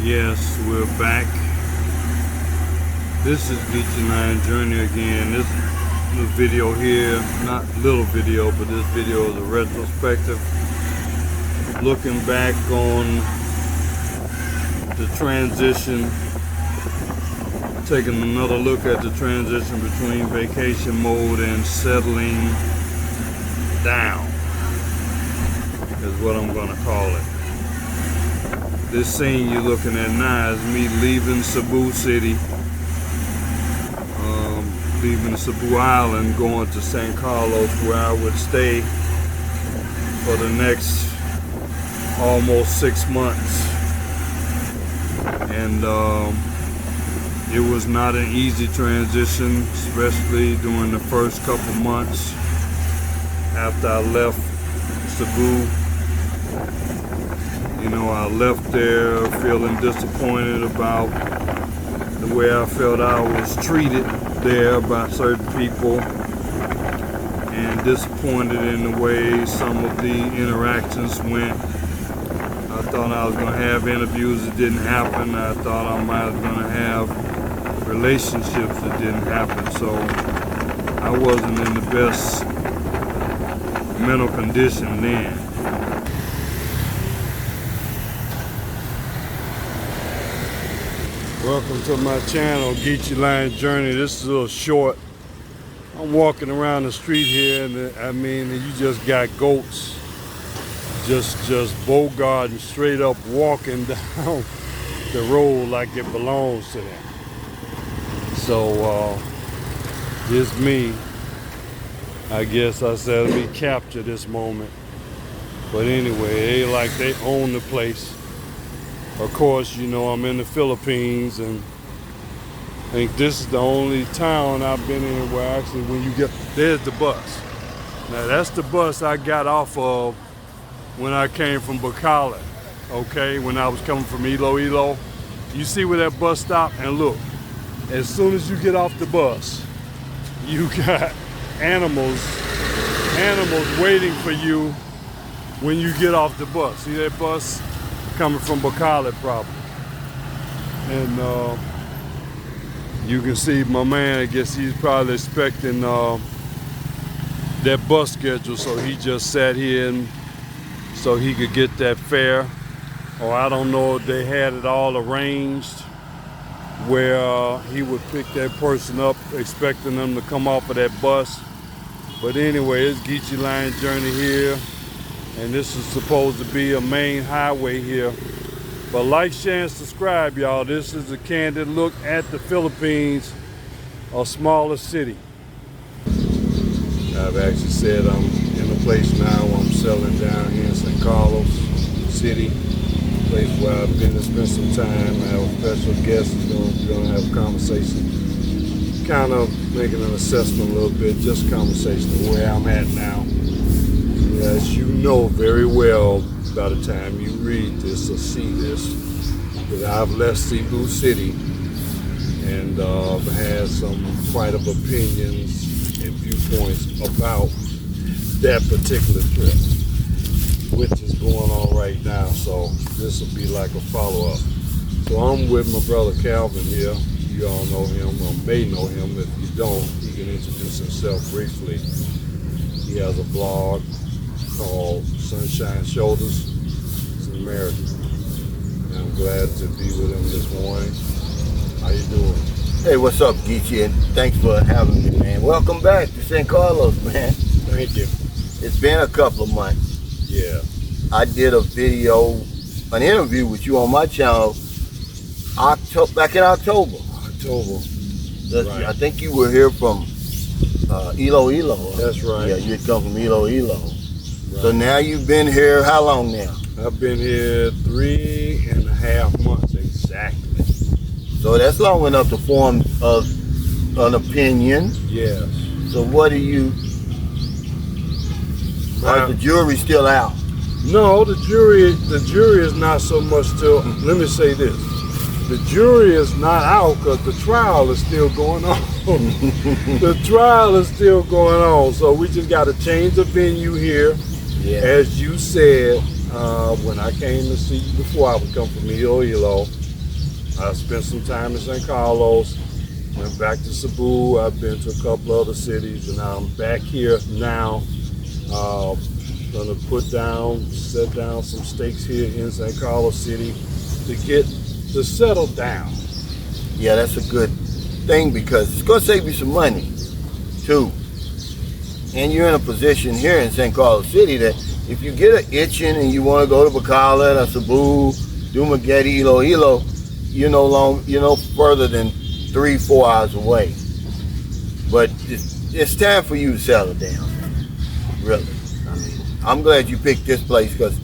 Yes, we're back. This is Get Your Line Journey again. This little video here, not little video, but this video is a retrospective. Looking back on the transition, taking another look at the transition between vacation mode and settling down, is what I'm gonna call it. This scene you're looking at now is me leaving Cebu City, leaving Cebu Island, going to San Carlos, where I would stay for the next almost 6 months. And it was not an easy transition, especially during the first couple months after I left Cebu. You know, I left there feeling disappointed about the way I felt I was treated there by certain people, and disappointed in the way some of the interactions went. I thought I was going to have interviews that didn't happen. I thought I might was going to have relationships that didn't happen. So I wasn't in the best mental condition then. Welcome to my channel, Get Your Line Journey. This is a little short. I'm walking around the street here, and you just got goats just bogarting straight up, walking down the road like it belongs to them. So it's me. I guess I said, let me capture this moment. But anyway, they own the place. Of course, you know, I'm in the Philippines, and I think this is the only town I've been in where actually when you get, there's the bus. Now that's the bus I got off of when I came from Bacolod, okay? When I was coming from Iloilo. You see where that bus stopped? And look, as soon as you get off the bus, you got animals waiting for you when you get off the bus. See that bus? Coming from Bacolod probably. And you can see my man, I guess he's probably expecting that bus schedule, so he just sat here and so he could get that fare. Or I don't know if they had it all arranged where he would pick that person up, expecting them to come off of that bus. But anyway, it's Get Your Line Journey here. And this is supposed to be a main highway here. But like, share, and subscribe, y'all. This is a candid look at the Philippines, a smaller city. I've actually said I'm in a place now where I'm settling down here in San Carlos City, a place where I've been to spend some time. I have a special guest who's going to have a conversation, kind of making an assessment a little bit, just conversation of where I'm at now. As you know very well by the time you read this or see this, that I've left Cebu City and had some quite of opinions and viewpoints about that particular trip, which is going on right now. So this will be like a follow-up. So I'm with my brother Calvin here. You all know him or may know him. If you don't, he can introduce himself briefly. He has a blog called Sunshine Shoulders. He's an American. And I'm glad to be with him this morning. How you doing? Hey, what's up, Geechee? And thanks for having me, man. Welcome back to San Carlos, man. Thank you. It's been a couple of months. Yeah. I did an interview with you on my channel back in October. Right. I think you were here from Iloilo. That's right. Yeah, you had come from Iloilo. Right. So now you've been here how long now? I've been here 3.5 months exactly. So that's long enough to form an opinion. Yes. So what do you... Is the jury still out? No, the jury is not so much till, let me say this. The jury is not out because the trial is still going on. The trial is still going on. So we just got to change the venue here. Yeah. As you said, when I came to see you before, I would come from Iloilo. I spent some time in San Carlos, went back to Cebu. I've been to a couple other cities, and I'm back here now. Gonna set down some stakes here in San Carlos City to settle down. Yeah, that's a good thing because it's gonna save you some money too. And you're in a position here in San Carlos City that if you get an itching and you want to go to Bacolod or Cebu, Dumaguete, Iloilo, you're no further than 3-4 hours away. But it's time for you to settle down. Really. I mean, I'm glad you picked this place because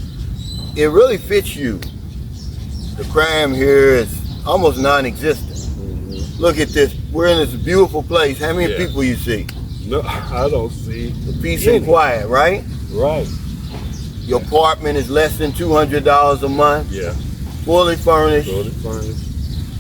it really fits you. The crime here is almost non-existent. Mm-hmm. Look at this. We're in this beautiful place. How many people you see? No, I don't see. The peace and quiet, right? Right. Your apartment is less than $200 a month. Yeah. Fully furnished. Fully furnished.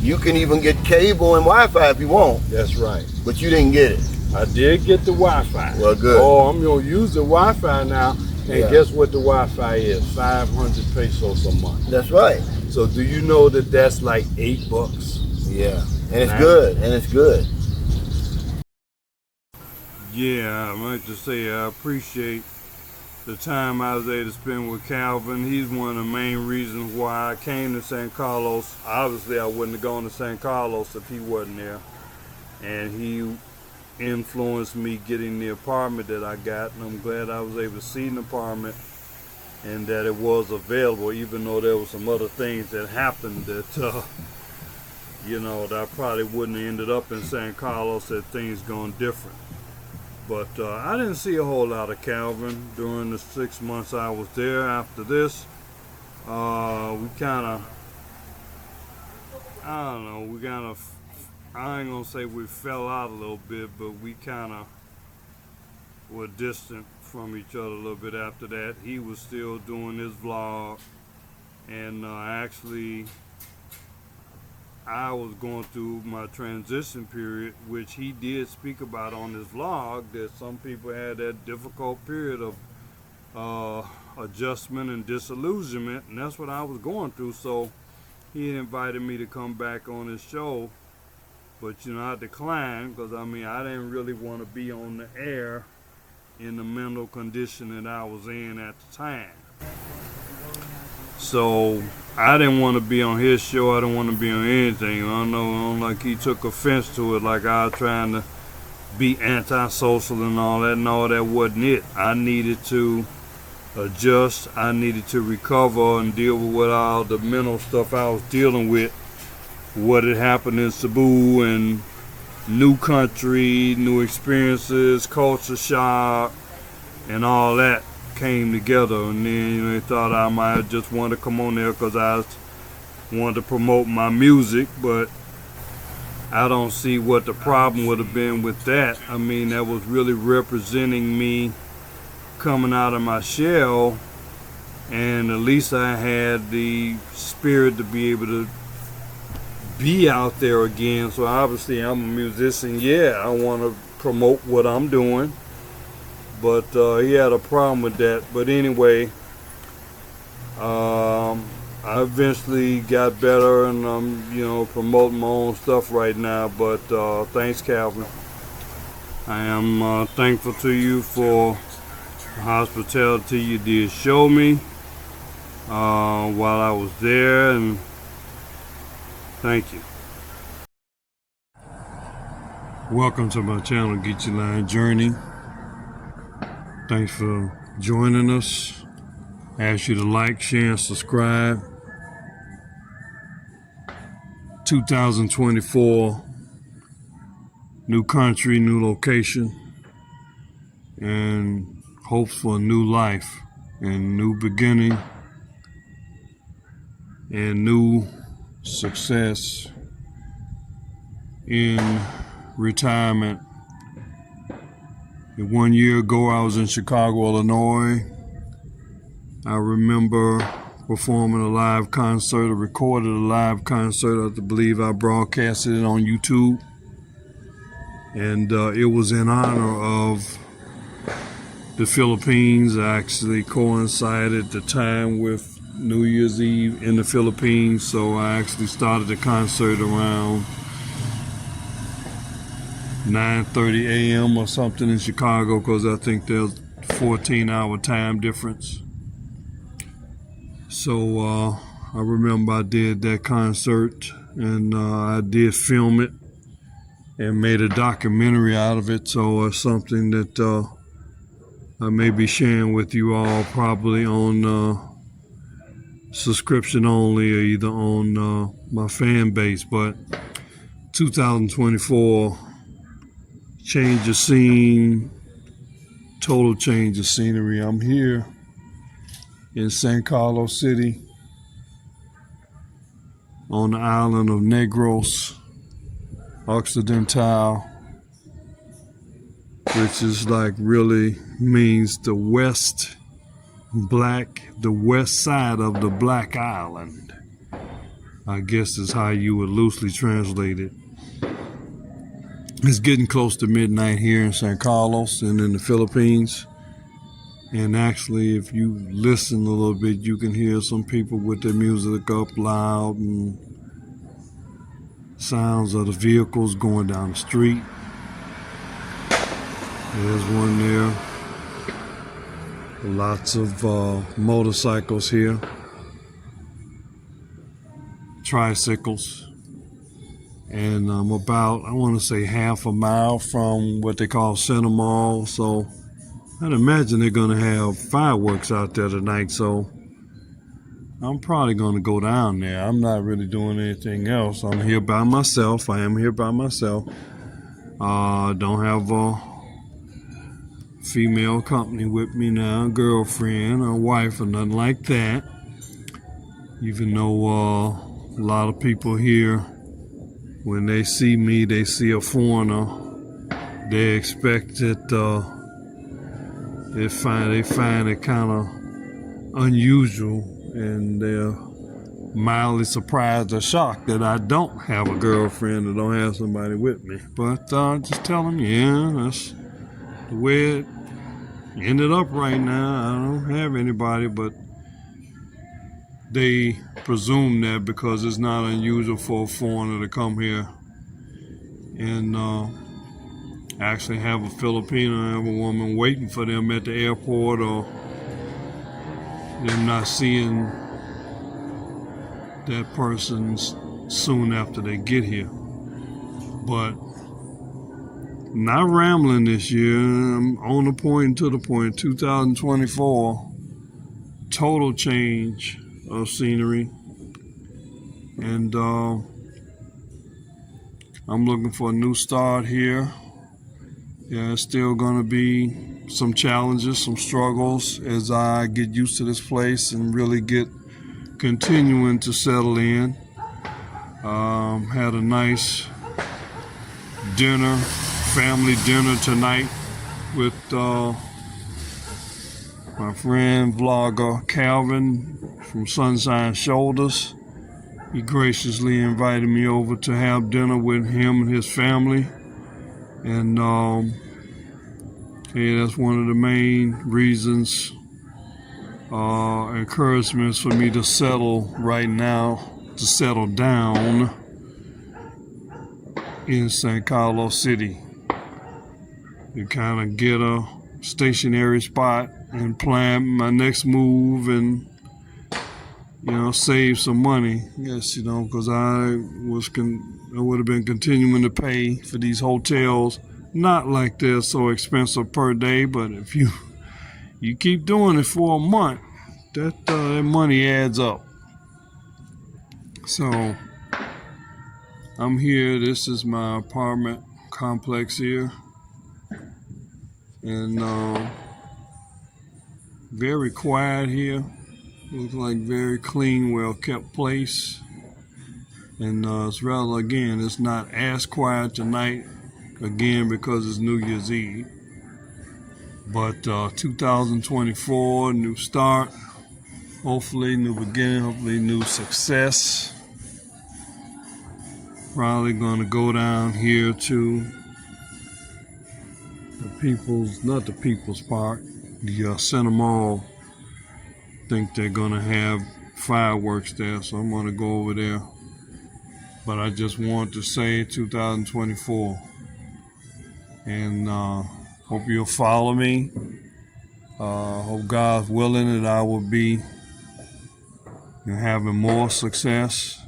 You can even get cable and Wi-Fi if you want. That's right. But you didn't get it. I did get the Wi-Fi. Well, good. Oh, I'm gonna use the Wi-Fi now. And guess what the Wi-Fi is? 500 pesos a month. That's right. So do you know that that's like $8? Yeah. And it's good. And it's good. Yeah, I'd like to say I appreciate the time I was able to spend with Calvin. He's one of the main reasons why I came to San Carlos. Obviously, I wouldn't have gone to San Carlos if he wasn't there. And he influenced me getting the apartment that I got. And I'm glad I was able to see an apartment and that it was available, even though there were some other things that happened that, that I probably wouldn't have ended up in San Carlos had things gone different. But I didn't see a whole lot of Calvin during the 6 months I was there. After this, we kind of, I ain't gonna say we fell out a little bit, but we kind of were distant from each other a little bit after that. He was still doing his vlog, and I was going through my transition period, which he did speak about on his vlog, that some people had that difficult period of adjustment and disillusionment, and that's what I was going through. So he invited me to come back on his show, but I declined because I didn't really want to be on the air in the mental condition that I was in at the time. So I didn't want to be on his show. I didn't want to be on anything. I don't like he took offense to it, like I was trying to be antisocial and all that. No, that wasn't it. I needed to adjust. I needed to recover and deal with what all the mental stuff I was dealing with. What had happened in Cebu and new country, new experiences, culture shock, and all that came together. And then they thought I might just want to come on there because I wanted to promote my music, but I don't see what the problem would have been with that. That was really representing me coming out of my shell, and at least I had the spirit to be able to be out there again. So obviously I'm a musician. Yeah, I want to promote what I'm doing, but he had a problem with that. But anyway, I eventually got better, and I'm promoting my own stuff right now. But thanks, Calvin. I am thankful to you for the hospitality you did show me while I was there, and thank you. Welcome to my channel, Get Your Line Journey. Thanks for joining us. I ask you to like, share, and subscribe. 2024, new country, new location, and hopes for a new life and new beginning and new success in retirement. 1 year ago, I was in Chicago, Illinois. I remember performing a live concert, or recorded a live concert. I believe I broadcasted it on YouTube. And it was in honor of the Philippines. I actually coincided the time with New Year's Eve in the Philippines, so I actually started the concert around 9:30 a.m. or something in Chicago, because I think there's 14-hour time difference. So I remember I did that concert, and I did film it and made a documentary out of it. So it's something that I may be sharing with you all, probably on subscription only, or either on my fan base. But 2024, change of scene, total change of scenery. I'm here in San Carlos City on the island of Negros Occidental, which is like really means the west side of the Black Island, I guess is how you would loosely translate it. It's getting close to midnight here in San Carlos and in the Philippines. And actually, if you listen a little bit, you can hear some people with their music up loud and sounds of the vehicles going down the street. There's one there. Lots of motorcycles here. Tricycles. And I'm about, I want to say, half a mile from what they call Center Mall. So I'd imagine they're going to have fireworks out there tonight. So I'm probably going to go down there. I'm not really doing anything else. I'm here by myself. I am here by myself. Don't have a female company with me now, girlfriend or wife or nothing like that. Even though a lot of people here, when they see me, they see a foreigner, they expect that they find it kind of unusual, and they're mildly surprised or shocked that I don't have a girlfriend or don't have somebody with me. But just tell them, yeah, that's the way it ended up right now. I don't have anybody, but they presume that because it's not unusual for a foreigner to come here and actually have a Filipino, have a woman waiting for them at the airport, or them not seeing that person soon after they get here. But not rambling this year. I'm on the point, to the point. 2024, total change of scenery, and I'm looking for a new start here. Yeah, it's still going to be some challenges, some struggles as I get used to this place and really get continuing to settle in. Had a nice dinner, family dinner tonight with my friend vlogger Calvin from Sunshine Shoulders. He graciously invited me over to have dinner with him and his family. And yeah, that's one of the main reasons, encouragements for me to settle right now, to settle down in San Carlos City. To kind of get a stationary spot and plan my next move, and save some money. Yes, because I would have been continuing to pay for these hotels. Not like they're so expensive per day, but if you keep doing it for a month, that money adds up. So I'm here. This is my apartment complex here, and very quiet here. Looks like very clean, well-kept place. And it's not as quiet tonight, again, because it's New Year's Eve. But 2024, new start. Hopefully, new beginning. Hopefully, new success. Probably going to go down here to not the People's Park, the Center Mall. Think they're going to have fireworks there, so I'm gonna go over there. But I just want to say 2024, and hope you'll follow me. Hope God's willing that I will be having more success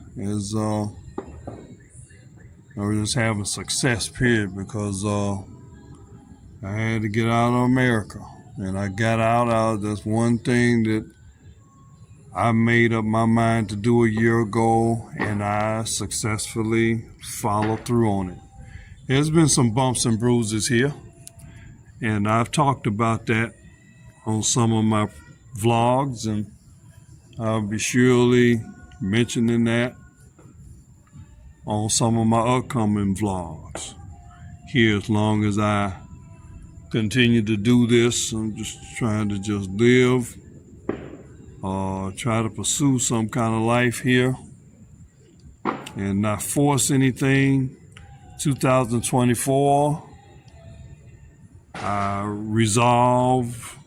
or just having success, period, because I had to get out of America, and I got out. That's one thing that I made up my mind to do a year ago, and I successfully followed through on it. There's been some bumps and bruises here, and I've talked about that on some of my vlogs, and I'll be surely mentioning that on some of my upcoming vlogs here. As long as I continue to do this, I'm just trying to just live, try to pursue some kind of life here and not force anything. 2024, I resolve,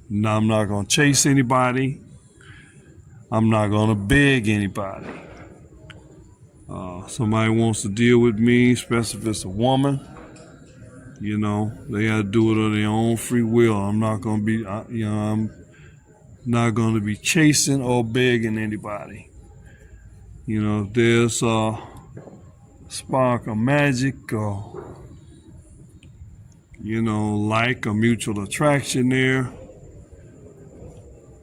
now I'm not going to chase anybody. I'm not going to beg anybody. Somebody wants to deal with me, especially if it's a woman, they got to do it of their own free will. I'm not going to be, I'm not going to be chasing or begging anybody. If there's a spark of magic or, like a mutual attraction there,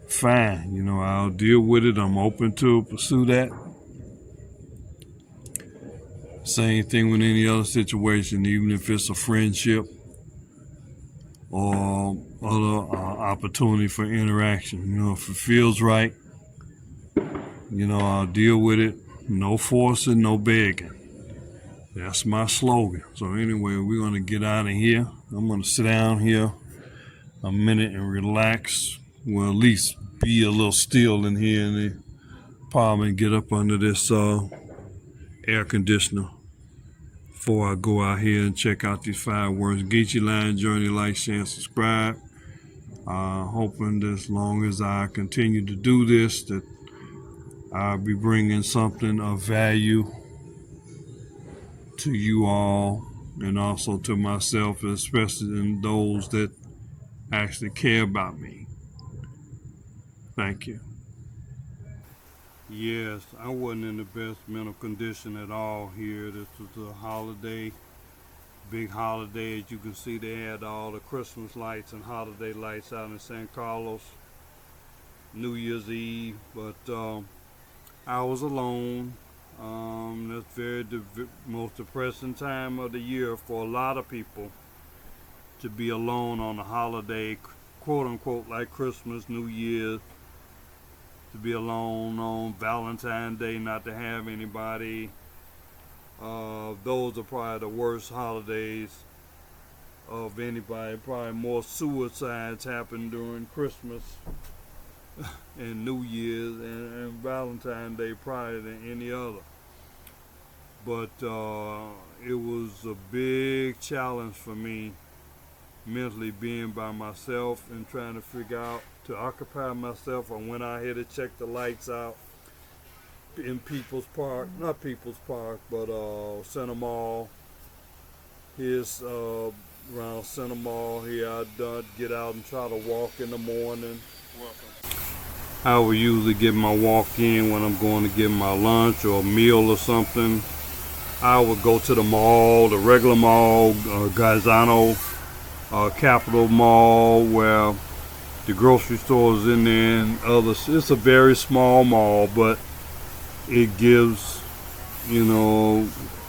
fine. I'll deal with it. I'm open to pursue that. Same thing with any other situation, even if it's a friendship or other opportunity for interaction. If it feels right, I'll deal with it. No forcing, no begging. That's my slogan. So anyway, we're going to get out of here. I'm going to sit down here a minute and relax. Well, at least be a little still in here in the apartment, get up under this air conditioner before I go out here and check out these fireworks. Geechee Line Journey, like, share, and subscribe. Hoping that as long as I continue to do this, that I'll be bringing something of value to you all and also to myself, especially in those that actually care about me. Thank you. Yes, I wasn't in the best mental condition at all here. This was a holiday, big holiday. As you can see, they had all the Christmas lights and holiday lights out in San Carlos, New Year's Eve, but I was alone. That's the most depressing time of the year for a lot of people, to be alone on a holiday, quote unquote, like Christmas, New Year's. To be alone on Valentine's Day, not to have anybody. Those are probably the worst holidays of anybody. Probably more suicides happen during Christmas and New Year's and Valentine's Day probably than any other. But it was a big challenge for me mentally, being by myself and trying to figure out to occupy myself. I went out here to check the lights out in People's Park, not People's Park, but Center Mall. Here's around Center Mall here. I'd get out and try to walk in the morning. I would usually get my walk in when I'm going to get my lunch or a meal or something. I would go to the mall, the regular mall, Gazzano, Capitol Mall, where the grocery stores in there and others. It's a very small mall, but it gives,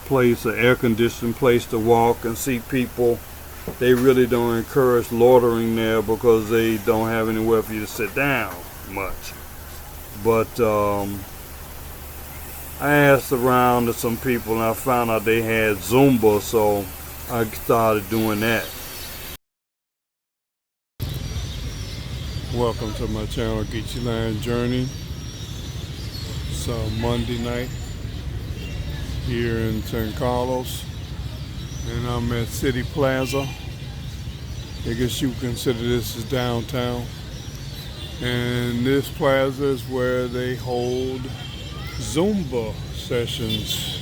place, an air-conditioned place to walk and see people. They really don't encourage loitering there because they don't have anywhere for you to sit down much. But I asked around to some people and I found out they had Zumba, so I started doing that. Welcome to my channel, Geechee Line Journey. It's Monday night here in San Carlos, and I'm at City Plaza. I guess you consider this as downtown. And this plaza is where they hold Zumba sessions.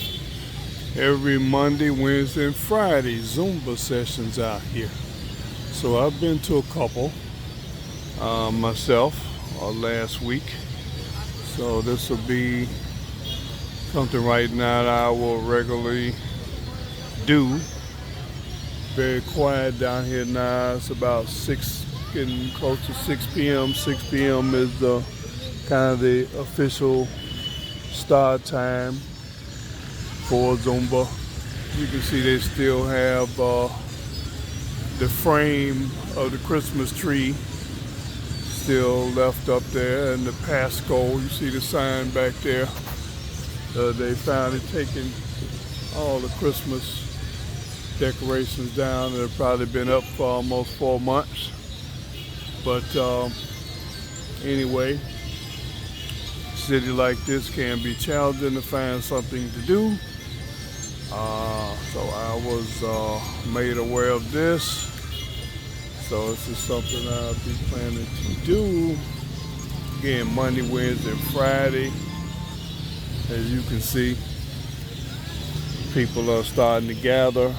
Every Monday, Wednesday, and Friday, Zumba sessions out here. So I've been to a couple myself last week. So this will be something right now that I will regularly do. Very quiet down here now. It's about 6, getting close to 6 p.m. 6 p.m. is the kind of the official start time for Zumba. You can see they still have the frame of the Christmas tree still left up there, and the Pasco. You see the sign back there. They finally taken all the Christmas decorations down. They've probably been up for almost 4 months. But anyway, a city like this can be challenging to find something to do. So I was made aware of this. So this is something I'll be planning to do. Again, Monday, Wednesday, and Friday. As you can see, people are starting to gather.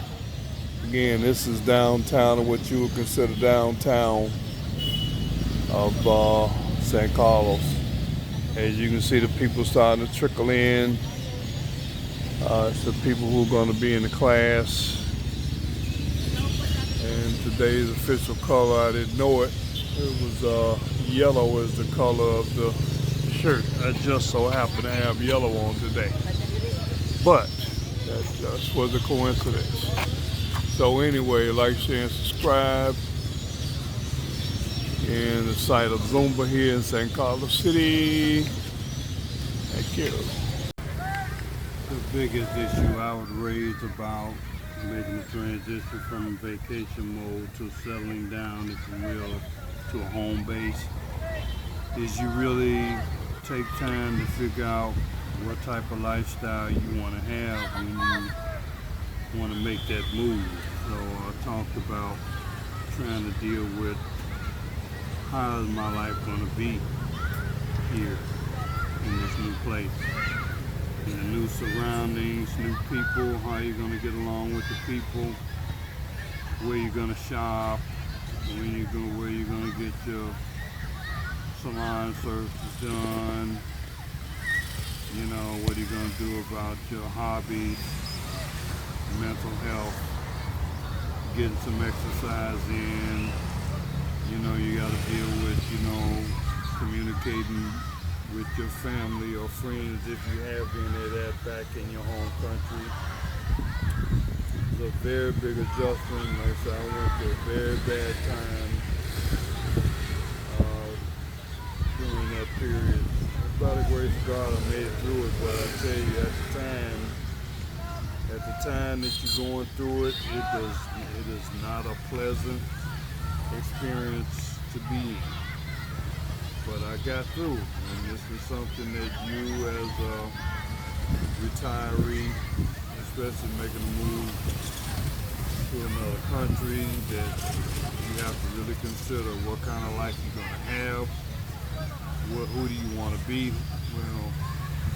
Again, this is downtown, or what you would consider downtown of San Carlos. As you can see, the people starting to trickle in. It's the people who are going to be in the class. And today's official color, I didn't know it. It was yellow is the color of the shirt. I just so happen to have yellow on today. But that just was a coincidence. So anyway, like, share, and subscribe. In the site of Zumba here in San Carlos City. Thank you. The biggest issue I would raise about making the transition from vacation mode to settling down, if you will, to a home base is you really take time to figure out what type of lifestyle you want to have when you want to make that move. So I talked about trying to deal with how is my life going to be here in this new place. In the new surroundings, new people, how you're going to get along with the people, where you're going to shop, where you're going to get your salon services done, you know, what are you going to do about your hobbies, mental health, getting some exercise in, you know, you got to deal with, you know, communicating with your family or friends if you have any of that back in your home country. It's a very big adjustment. Like I said, I went through a very bad time during that period. By the grace of God, I made it through it, but I tell you, at the time that you're going through it, it is not a pleasant experience to be in. But I got through, and this is something that you as a retiree, especially making a move to another country, that you have to really consider what kind of life you're going to have, who do you want to be. Well,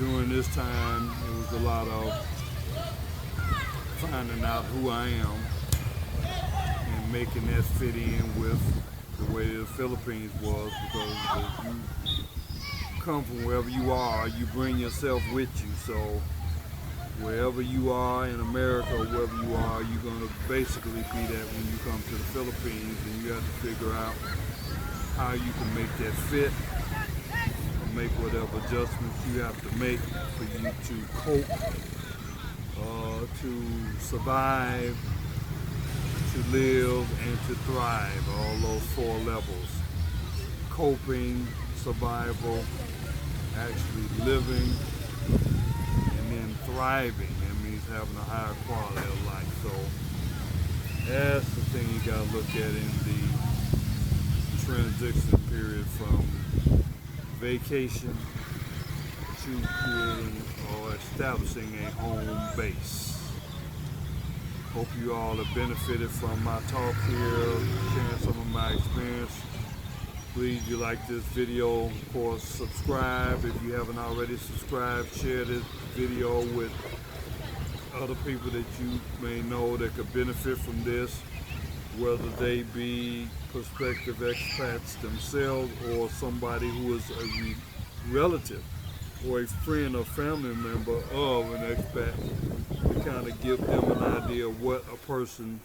during this time, it was a lot of finding out who I am and making that fit in with the way the Philippines was, because if you come from wherever you are, you bring yourself with you. So wherever you are in America or wherever you are, you're going to basically be that when you come to the Philippines, and you have to figure out how you can make that fit, or make whatever adjustments you have to make for you to cope, to survive, to live, and to thrive. All those 4 levels: coping, survival, actually living, and then thriving. That means having a higher quality of life. So that's the thing you got to look at in the transition period from vacation to creating or establishing a home base. Hope you all have benefited from my talk here, sharing some of my experience. Please, if you like this video, of course, subscribe. If you haven't already subscribed, share this video with other people that you may know that could benefit from this, whether they be prospective expats themselves or somebody who is a relative or a friend or family member of an expat, to kind of give them an idea of what a person,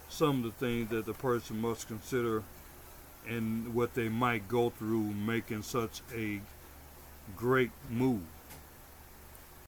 some of the things that the person must consider and what they might go through making such a great move.